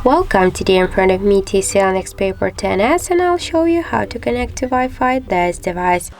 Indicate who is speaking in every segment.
Speaker 1: Welcome, today in front of me TCL NxtPaper 10s, and I'll show you how to connect to Wi-Fi this device.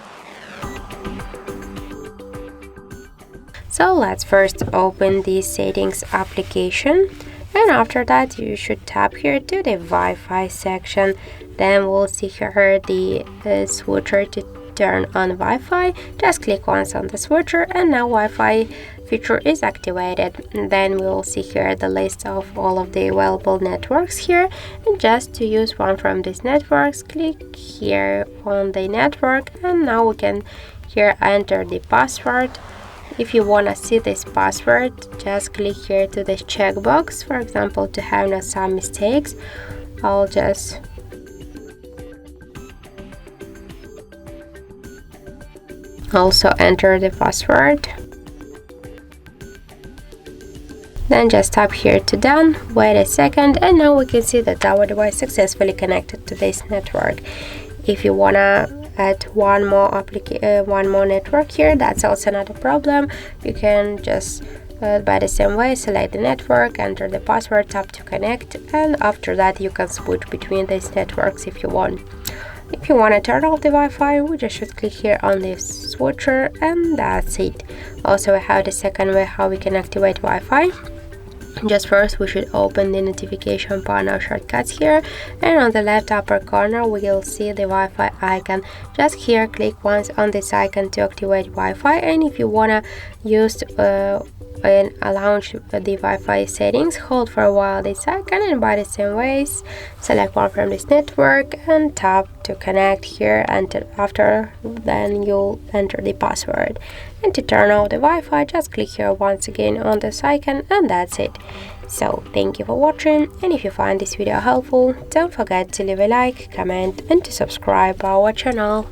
Speaker 1: So let's first open the settings application, and after that you should tap here to the Wi-Fi section. Then we'll see here the switcher to turn on Wi-Fi. Just click once on the switcher and now Wi-Fi feature is activated. And then we'll see here the list of all of the available networks here, and just to use one from these networks, click here on the network, and now we can here enter the password. If you want to see this password, just click here to this checkbox, for example, to have no some mistakes. I'll just also enter the password. Then just tap here to done, wait a second, and now we can see that our device successfully connected to this network. If you wanna add one more network here, that's also not a problem. You can just by the same way select the network, enter the password, tap to connect, and after that you can switch between these networks if you want. If you want to turn off the Wi-Fi, we just should click here on the switcher, and that's it. Also, we have the second way how we can activate Wi-Fi. Just first, we should open the notification panel shortcuts here, and on the left upper corner we will see the Wi-Fi icon. Just here click once on this icon to activate Wi-Fi, and if you wanna use and launch the Wi-Fi settings, hold for a while this icon, and by the same ways select one from this network and tap to connect here, and after then you'll enter the password. And to turn off the Wi-Fi, just click here once again on this icon, and that's it. So thank you for watching, and if you find this video helpful, don't forget to leave a like, comment and to subscribe our channel.